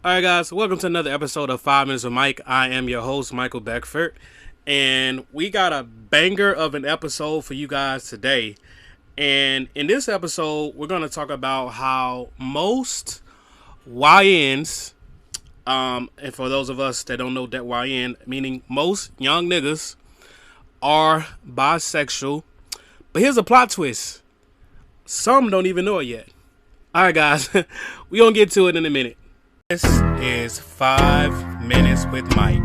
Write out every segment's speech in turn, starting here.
Alright guys, welcome to another episode of 5 Minutes with Mike. I am your host, Michael Beckford. And we got a banger of an episode for you guys today. And in this episode, we're going to talk about how most YNs, and for those of us that don't know that YN, meaning most young niggas, are bisexual. But here's a plot twist. Some don't even know it yet. Alright guys, we're going to get to it in a minute. This is 5 Minutes with Mike.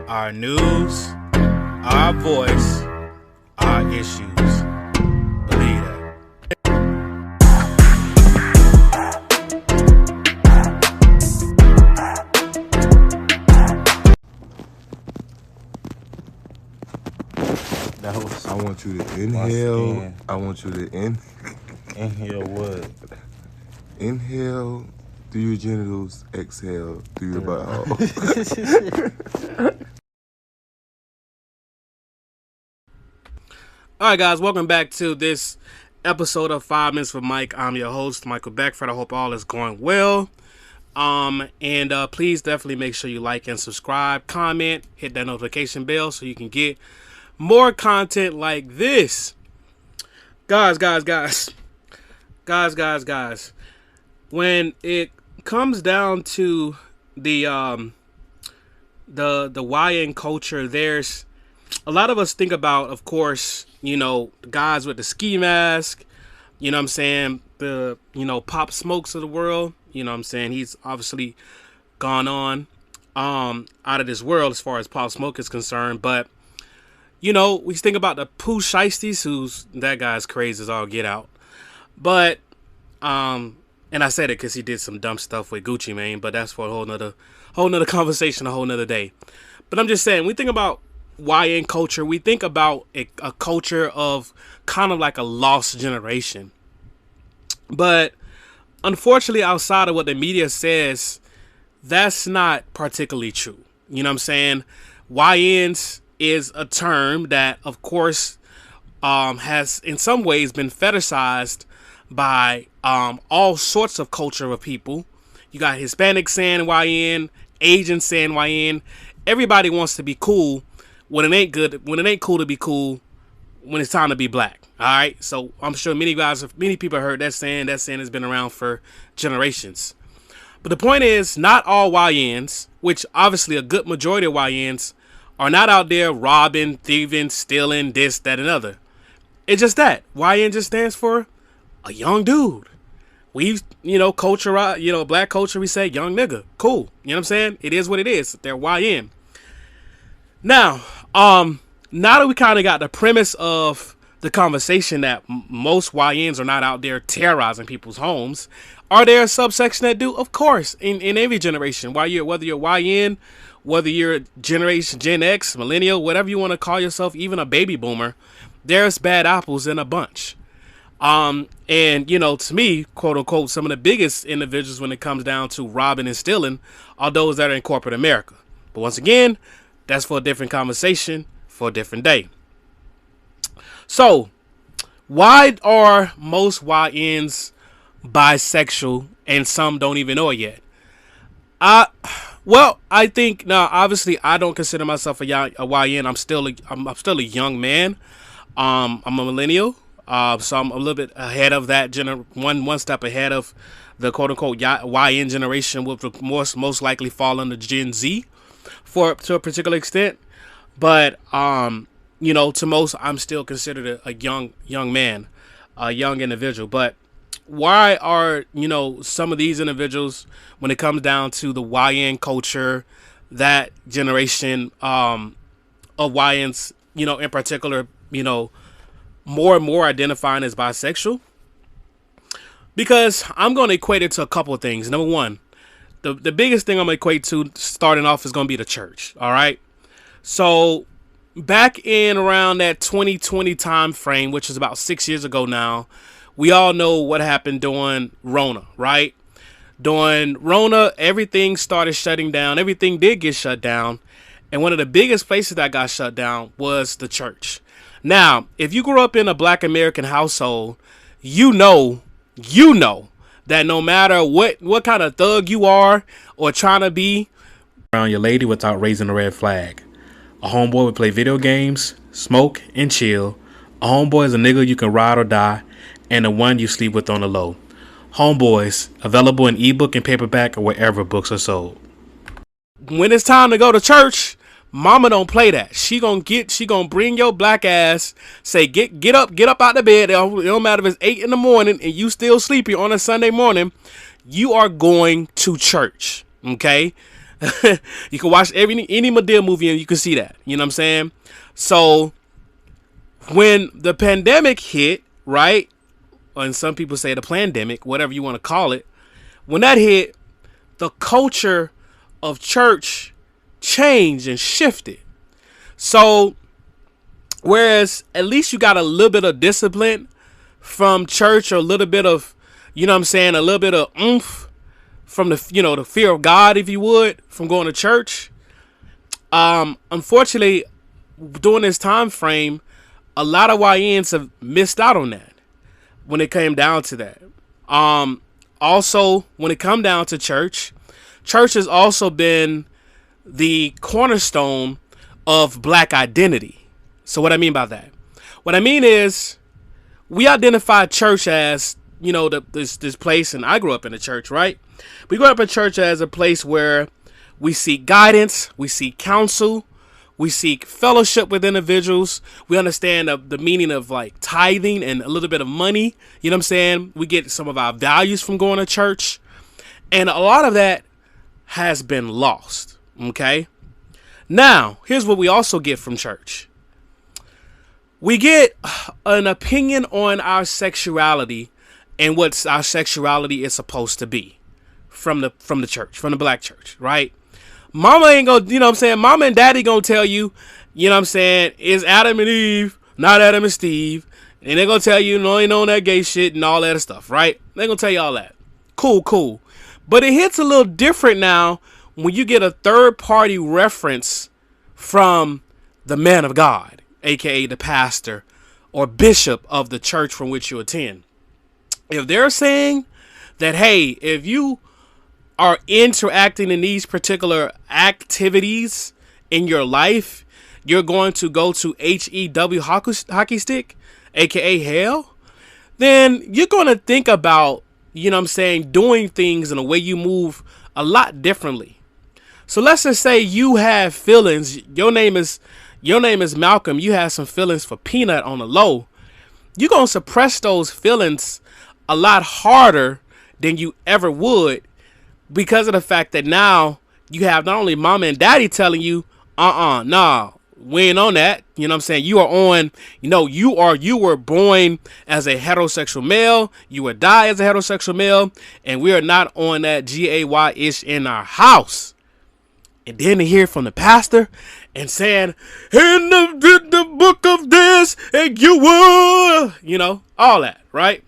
Our news, our voice, our issues. Believe that. I want you to inhale. I want you to Inhale what? inhale through your genitals, exhale through your butthole. Alright guys, welcome back to this episode of 5 Minutes with Mike. I'm your host, Michael Beckford. I hope all is going well. And please definitely make sure you like and subscribe, comment, hit that notification bell so you can get more content like this. Guys. When it comes down to the YN culture, there's a lot of us think about, of course, guys with the ski mask, you know what I'm saying, the Pop Smokes of the world, you know what I'm saying, he's obviously gone on out of this world as far as Pop Smoke is concerned, but we think about the Pooh Shiesties, that guy's crazy as all get out. But and I said it because he did some dumb stuff with Gucci Mane, but that's for a whole nother conversation, a whole nother day. But I'm just saying, we think about YN culture, we think about a culture of kind of like a lost generation. But unfortunately, outside of what the media says, that's not particularly true. You know what I'm saying? YNs is a term that, of course, has in some ways been fetishized by all sorts of culture of people. You got Hispanics saying YN, Asians saying YN. Everybody wants to be cool when it ain't cool to be cool when it's time to be black. All right, so I'm sure many people heard that saying. That saying has been around for generations. But the point is, not all YNs, which obviously a good majority of YNs, are not out there robbing, thieving, stealing, this, that, and other. It's just that YN just stands for a young dude. We, culture, black culture, we say young nigga. Cool. You know what I'm saying? It is what it is. They're YN. Now that we kind of got the premise of the conversation that most YNs are not out there terrorizing people's homes, are there a subsection that do? Of course, in every generation. Whether you're YN, whether you're generation Gen X, millennial, whatever you want to call yourself, even a baby boomer, there's bad apples in a bunch. And to me, quote unquote, some of the biggest individuals when it comes down to robbing and stealing are those that are in corporate America. But once again, that's for a different conversation for a different day. So, why are most YNs bisexual and some don't even know it yet? Well, I think now. Obviously, I don't consider myself a YN. I'm still a young man. I'm a millennial. So I'm a little bit ahead of that one step ahead of the quote unquote YN generation, which would most likely fall under Gen Z to a particular extent. But to most, I'm still considered a young man, a young individual. But why are some of these individuals, when it comes down to the YN culture, that generation of YNs, in particular, more and more identifying as bisexual? Because I'm going to equate it to a couple of things. Number one, the biggest thing I'm going to equate to starting off is going to be the church. All right. So back in around that 2020 time frame, which is about 6 years ago now, we all know what happened during Rona, right? During Rona, everything started shutting down. Everything did get shut down. And one of the biggest places that got shut down was the church. Now, if you grew up in a black American household, you know that no matter what kind of thug you are or trying to be around your lady without raising a red flag. A homeboy would play video games, smoke, and chill. A homeboy is a nigga you can ride or die, and the one you sleep with on the low. Homeboys, available in ebook and paperback or wherever books are sold. When it's time to go to church, mama don't play that. She gonna bring your black ass, say get up out the bed. It don't matter if it's 8 in the morning and you still sleepy on a Sunday morning. You are going to church, okay? You can watch any Madea movie and you can see that. You know what I'm saying? So when the pandemic hit, right? And some people say the plandemic, whatever you want to call it. When that hit, the culture of church changed and shifted. So whereas at least you got a little bit of discipline from church, or a little bit of, you know what I'm saying, a little bit of oomph from the, you know, the fear of God, if you would, from going to church. Unfortunately, during this time frame, a lot of YNs have missed out on that when it came down to that. Also, when it come down to church has also been the cornerstone of black identity. So what I mean by that? What I mean is we identify church as, you know, this place, and I grew up in a church, right? We grew up in church as a place where we seek guidance, we seek counsel, we seek fellowship with individuals. We understand the meaning of like tithing and a little bit of money. You know what I'm saying? We get some of our values from going to church. And a lot of that has been lost. Okay? Now, here's what we also get from church. We get an opinion on our sexuality and what our sexuality is supposed to be from the church, from the black church, right? Mama ain't gonna, you know what I'm saying? Mama and daddy gonna tell you, you know what I'm saying, is Adam and Eve, not Adam and Steve. And they're gonna tell you, no, ain't on that gay shit and all that stuff, right? They're gonna tell you all that. Cool. But it hits a little different now when you get a third party reference from the man of God, aka the pastor or bishop of the church from which you attend. If they're saying that, hey, if you are interacting in these particular activities in your life, you're going to go to HEW hockey stick, aka hell, then you're going to think about, you know what I'm saying, doing things in a way you move a lot differently. So let's just say you have feelings. Your name is Malcolm. You have some feelings for Peanut on the low. You're going to suppress those feelings a lot harder than you ever would, because of the fact that now you have not only mama and daddy telling you, nah, we ain't on that. You know what I'm saying? You are on, you know, you were born as a heterosexual male. You will die as a heterosexual male. And we are not on that GAY-ish in our house. And then to hear from the pastor and saying, in the book of this, and you will, you know, all that, right?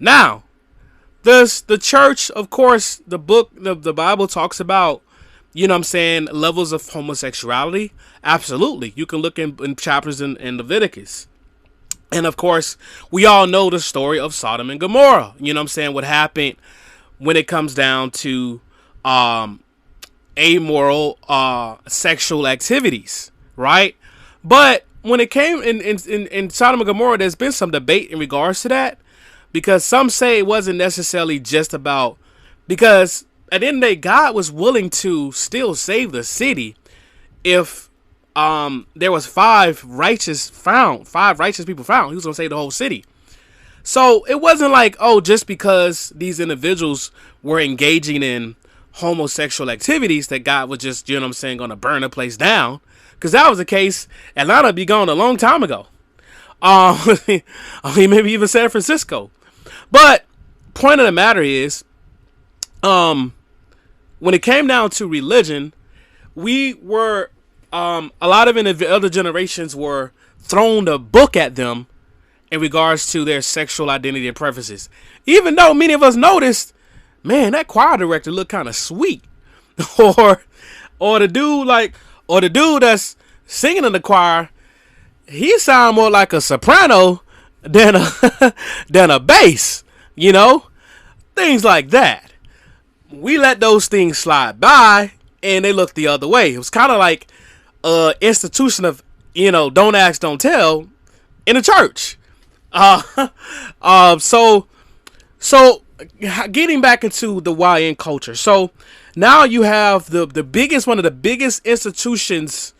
Now, the church, of course, the Bible talks about, you know what I'm saying, levels of homosexuality. Absolutely. You can look in chapters in Leviticus. And of course, we all know the story of Sodom and Gomorrah. You know what I'm saying? What happened when it comes down to amoral sexual activities, right? But when it came in Sodom and Gomorrah, there's been some debate in regards to that. Because some say it wasn't necessarily just about, because at the end of the day, God was willing to still save the city if there was five righteous people found. He was going to save the whole city. So it wasn't like, oh, just because these individuals were engaging in homosexual activities that God was just, you know what I'm saying, going to burn the place down. Because that was the case, Atlanta would be gone a long time ago. I mean, maybe even San Francisco. But point of the matter is, when it came down to religion, we were, a lot of other generations were thrown a book at them in regards to their sexual identity and preferences. Even though many of us noticed, man, that choir director looked kind of sweet, or the dude that's singing in the choir, he sound more like a soprano than a bass, you know. things like that. We let those things slide by, and they look the other way. It was kind of like institution of, don't ask, don't tell in a church. So getting back into the YN culture. So now you have one of the biggest institutions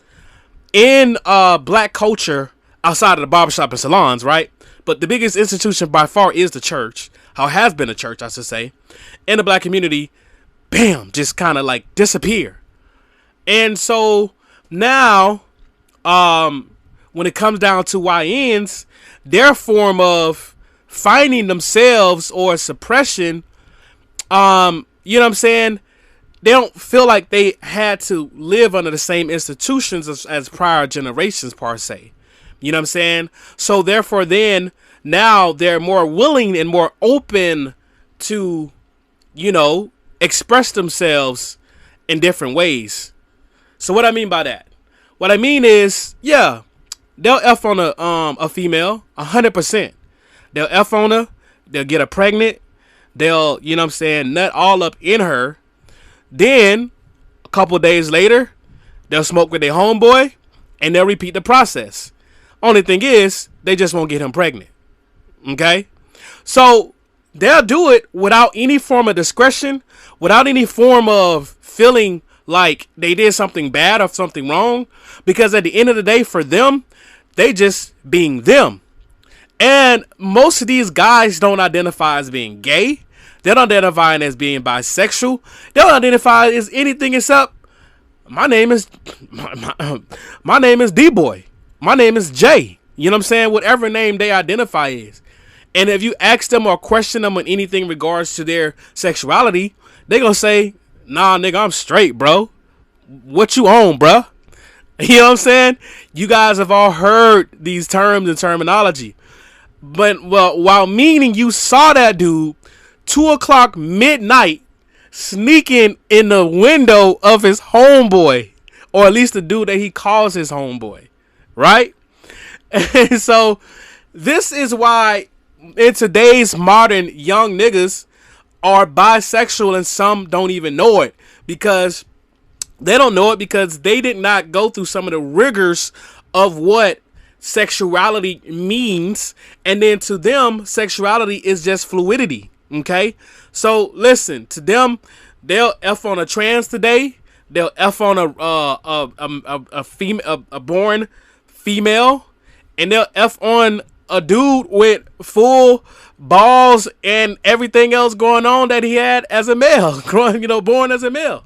in black culture outside of the barbershop and salons, right? But the biggest institution by far is the church. How has been a church, I should say, in the black community. Bam, just kind of like disappear. And so now, when it comes down to YNs, their form of finding themselves or suppression, you know what I'm saying? They don't feel like they had to live under the same institutions as prior generations, per se. You know what I'm saying? So therefore, then now they're more willing and more open to, express themselves in different ways. So what I mean by that? What I mean is, yeah, they'll F on a female 100%. They'll F on her. They'll get her pregnant. They'll, nut all up in her. Then, a couple days later, they'll smoke with their homeboy, and they'll repeat the process. Only thing is, they just won't get him pregnant. Okay? So, they'll do it without any form of discretion, without any form of feeling like they did something bad or something wrong, because at the end of the day, for them, they just being them. And most of these guys don't identify as being gay. They don't identify as being bisexual. They don't identify as anything except my name is D-Boy. My name is Jay. You know what I'm saying? Whatever name they identify is. And if you ask them or question them on anything in regards to their sexuality, they gonna say, nah, nigga, I'm straight, bro. What you on, bro? You know what I'm saying? You guys have all heard these terms and terminology. But, well, while meaning you saw that dude 2:00 midnight sneaking in the window of his homeboy, or at least the dude that he calls his homeboy, right? And so this is why in today's modern young niggas are bisexual, and some don't even know it, because they don't know it because they did not go through some of the rigors of what sexuality means. And then to them, sexuality is just fluidity. Okay, so listen, to them, they'll F on a trans today. They'll F on a born female, and they'll F on a dude with full balls and everything else going on that he had as a male, born as a male.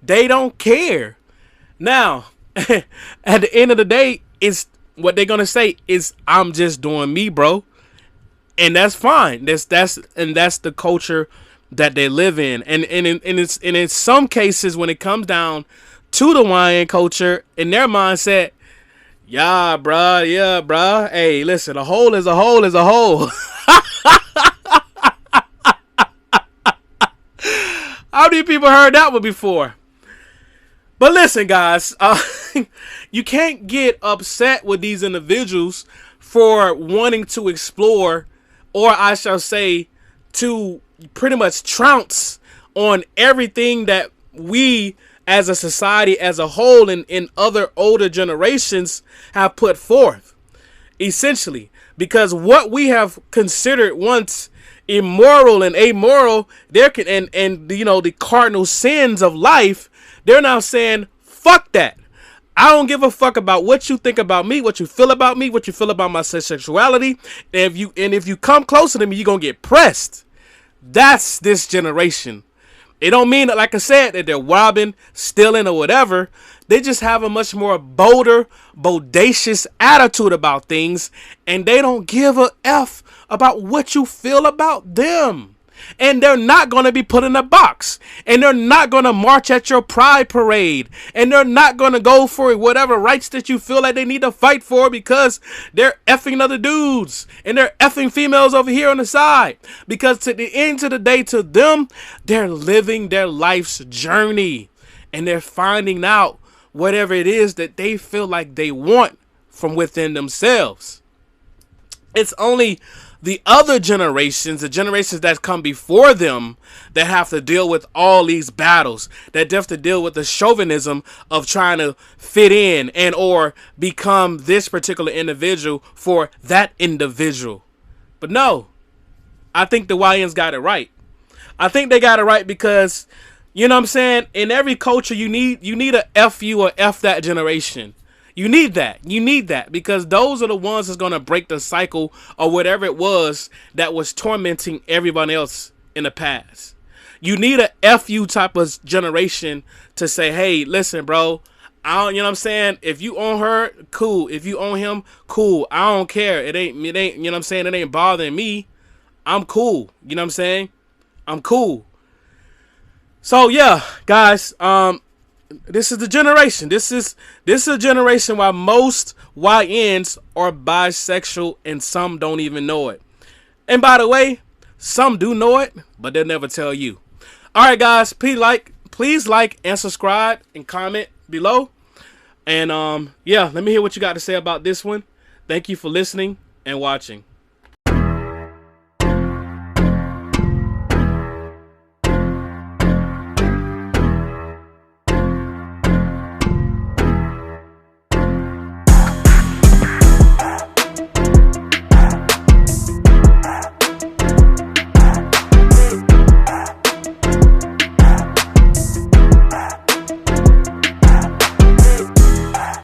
They don't care. Now, at the end of the day, it's what they're gonna say is, I'm just doing me, bro. And that's fine. That's the culture that they live in. And in some cases, when it comes down to the YN culture, in their mindset, yeah, bruh. Hey, listen, a hole is a hole is a hole. How many people heard that one before? But listen, guys, you can't get upset with these individuals for wanting to explore, or I shall say, to pretty much trounce on everything that we as a society as a whole and in other older generations have put forth, essentially. Because what we have considered once immoral and amoral, the cardinal sins of life, they're now saying, fuck that. I don't give a fuck about what you think about me, what you feel about me, what you feel about my sexuality. And if you come closer to me, you're going to get pressed. That's this generation. It don't mean that, like I said, that they're robbing, stealing, or whatever. They just have a much more bolder, bodacious attitude about things, and they don't give a F about what you feel about them. And they're not going to be put in a box. And they're not going to march at your pride parade. And they're not going to go for whatever rights that you feel like they need to fight for, because they're effing other dudes. And they're effing females over here on the side. Because to the end of the day, to them, they're living their life's journey. And they're finding out whatever it is that they feel like they want from within themselves. It's only the other generations, the generations that come before them, that have to deal with all these battles, that have to deal with the chauvinism of trying to fit in and or become this particular individual for that individual. But no, I think the YNs got it right. I think they got it right because, you know what I'm saying, in every culture you need a F you or F that generation. You need that. You need that because those are the ones that's going to break the cycle or whatever it was that was tormenting everyone else in the past. You need a FU type of generation to say, hey, listen, bro, you know what I'm saying? If you own her, cool. If you own him, cool. I don't care. It ain't, you know what I'm saying? It ain't bothering me. I'm cool. You know what I'm saying? I'm cool. So yeah, guys, this is the generation. This is a generation where most YNs are bisexual and some don't even know it. And by the way, some do know it, but they'll never tell you. All right, guys, please like and subscribe and comment below. And yeah, let me hear what you got to say about this one. Thank you for listening and watching.